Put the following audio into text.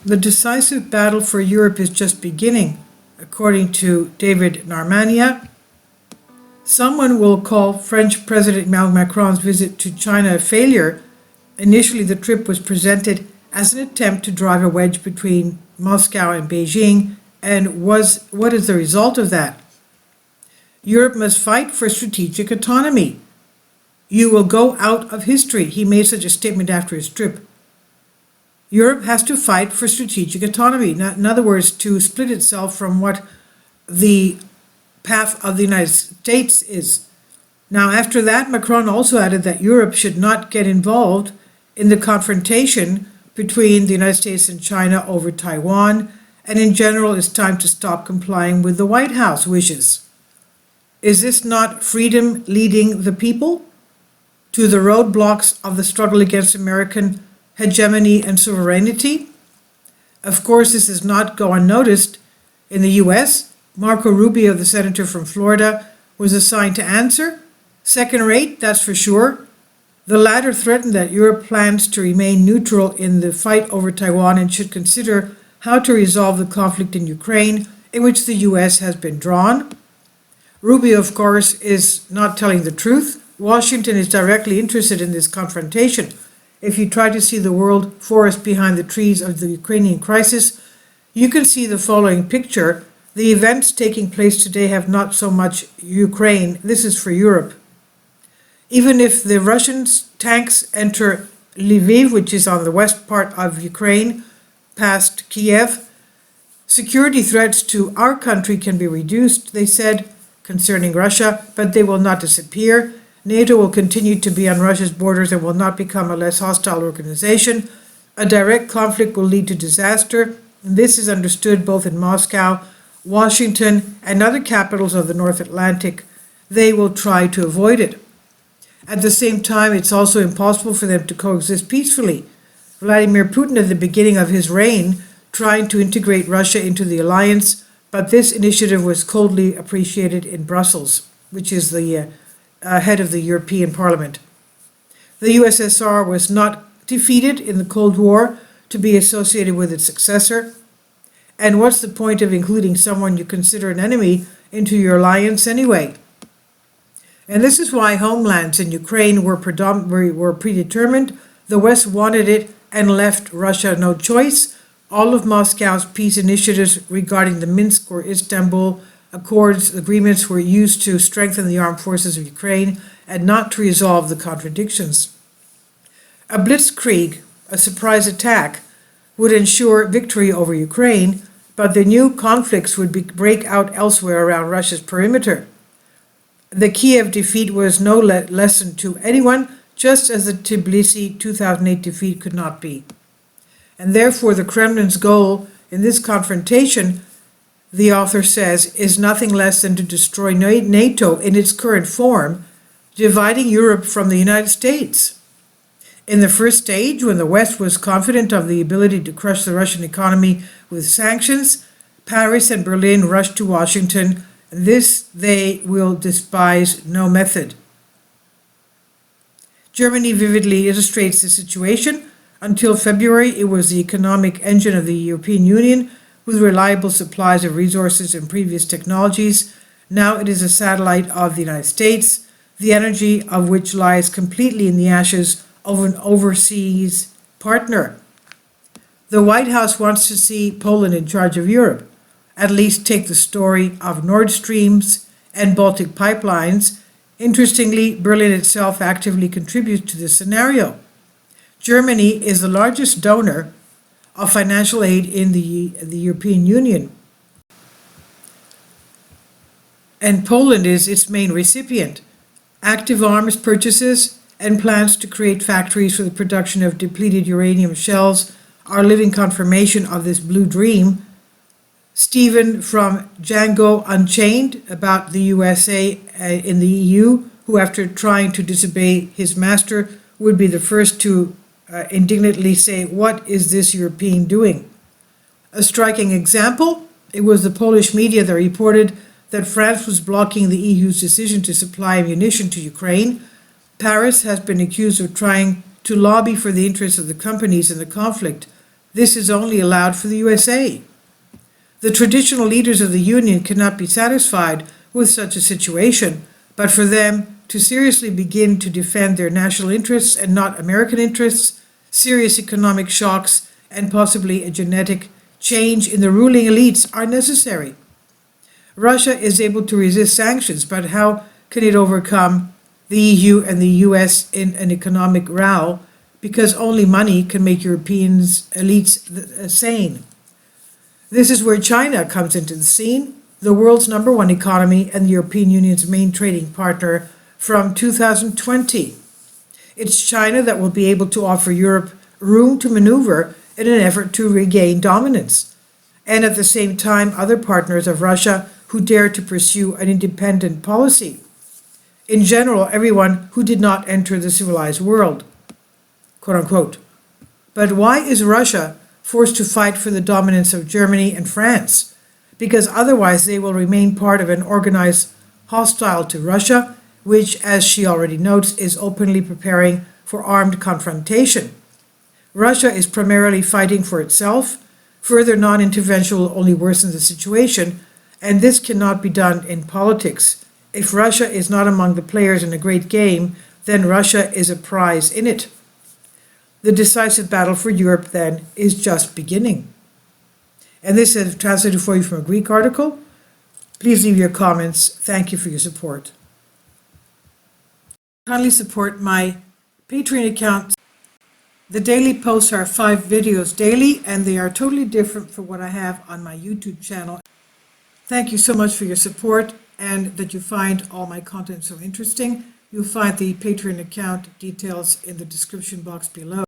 The decisive battle for Europe is just beginning, according to David Narmania. Someone will call French President Emmanuel Macron's visit to China a failure. Initially, the trip was presented as an attempt to drive a wedge between Moscow and Beijing, and what is the result of that? Europe must fight for strategic autonomy. You will go out of history. He made such a statement after his trip. Europe has to fight for strategic autonomy. In other words, to split itself from what the path of the United States is. Now, after that, Macron also added that Europe should not get involved in the confrontation between the United States and China over Taiwan, and in general, it's time to stop complying with the White House wishes. Is this not freedom leading the people to the roadblocks of the struggle against American hegemony and sovereignty? Of course, this does not go unnoticed. In the US, Marco Rubio, the senator from Florida, was assigned to answer. Second rate, that's for sure. The latter threatened that Europe plans to remain neutral in the fight over Taiwan and should consider how to resolve the conflict in Ukraine, in which the US has been drawn. Rubio, of course, is not telling the truth. Washington is directly interested in this confrontation. If you try to see the world forest behind the trees of the Ukrainian crisis, you can see the following picture. The events taking place today have not so much Ukraine. This is for Europe. Even if the Russian tanks enter Lviv, which is on the west part of Ukraine, past Kiev, security threats to our country can be reduced, they said, concerning Russia, but they will not disappear. NATO will continue to be on Russia's borders and will not become a less hostile organization. A direct conflict will lead to disaster. This is understood both in Moscow, Washington, and other capitals of the North Atlantic. They will try to avoid it. At the same time, it's also impossible for them to coexist peacefully. Vladimir Putin, at the beginning of his reign, tried to integrate Russia into the alliance, but this initiative was coldly appreciated in Brussels, which is the head of the European Parliament. The USSR was not defeated in the Cold War to be associated with its successor. And what's the point of including someone you consider an enemy into your alliance anyway? And this is why homelands in Ukraine were predetermined. The West wanted it and left Russia no choice. All of Moscow's peace initiatives regarding the Minsk or Istanbul Accords agreements were used to strengthen the armed forces of Ukraine and not to resolve the contradictions. A blitzkrieg, a surprise attack, would ensure victory over Ukraine, but the new conflicts would break out elsewhere around Russia's perimeter. The Kiev defeat was no lesson to anyone, just as the Tbilisi 2008 defeat could not be. And therefore, the Kremlin's goal in this confrontation, the author says, is nothing less than to destroy NATO in its current form, dividing Europe from the United States. In the first stage, when the West was confident of the ability to crush the Russian economy with sanctions, Paris and Berlin rushed to Washington. This they will despise no method. Germany vividly illustrates the situation. Until February, it was the economic engine of the European Union, with reliable supplies of resources and previous technologies. Now it is a satellite of the United States, the energy of which lies completely in the ashes of an overseas partner. The White House wants to see Poland in charge of Europe. At least take the story of Nord Streams and Baltic pipelines. Interestingly, Berlin itself actively contributes to this scenario. Germany is the largest donor of financial aid in the European Union, and Poland is its main recipient. Active arms purchases and plans to create factories for the production of depleted uranium shells are living confirmation of this blue dream. Stephen from Django Unchained, about the USA in the EU, who after trying to disobey his master would be the first to indignantly say, "What is this European doing?" A striking example, it was the Polish media that reported that France was blocking the EU's decision to supply ammunition to Ukraine. Paris has been accused of trying to lobby for the interests of the companies in the conflict. This is only allowed for the USA. The traditional leaders of the Union cannot be satisfied with such a situation, but for them to seriously begin to defend their national interests and not American interests, serious economic shocks and possibly a genetic change in the ruling elites are necessary. Russia is able to resist sanctions, but how can it overcome the EU and the US in an economic row? Because only money can make Europeans elites sane. This is where China comes into the scene, the world's #1 economy and the European Union's main trading partner from 2020. It's China that will be able to offer Europe room to maneuver in an effort to regain dominance, and at the same time other partners of Russia who dare to pursue an independent policy. In general, everyone who did not enter the civilized world, quote unquote. But why is Russia forced to fight for the dominance of Germany and France? Because otherwise they will remain part of an organized hostile to Russia, which, as she already notes, is openly preparing for armed confrontation. Russia is primarily fighting for itself. Further non-intervention will only worsen the situation, and this cannot be done in politics. If Russia is not among the players in a great game, then Russia is a prize in it. The decisive battle for Europe, then, is just beginning. And this is translated for you from a Greek article. Please leave your comments. Thank you for your support. Kindly support my Patreon account. The daily posts are 5 videos daily, and they are totally different from what I have on my YouTube channel. Thank you so much for your support and that you find all my content so interesting. You'll find the Patreon account details in the description box below.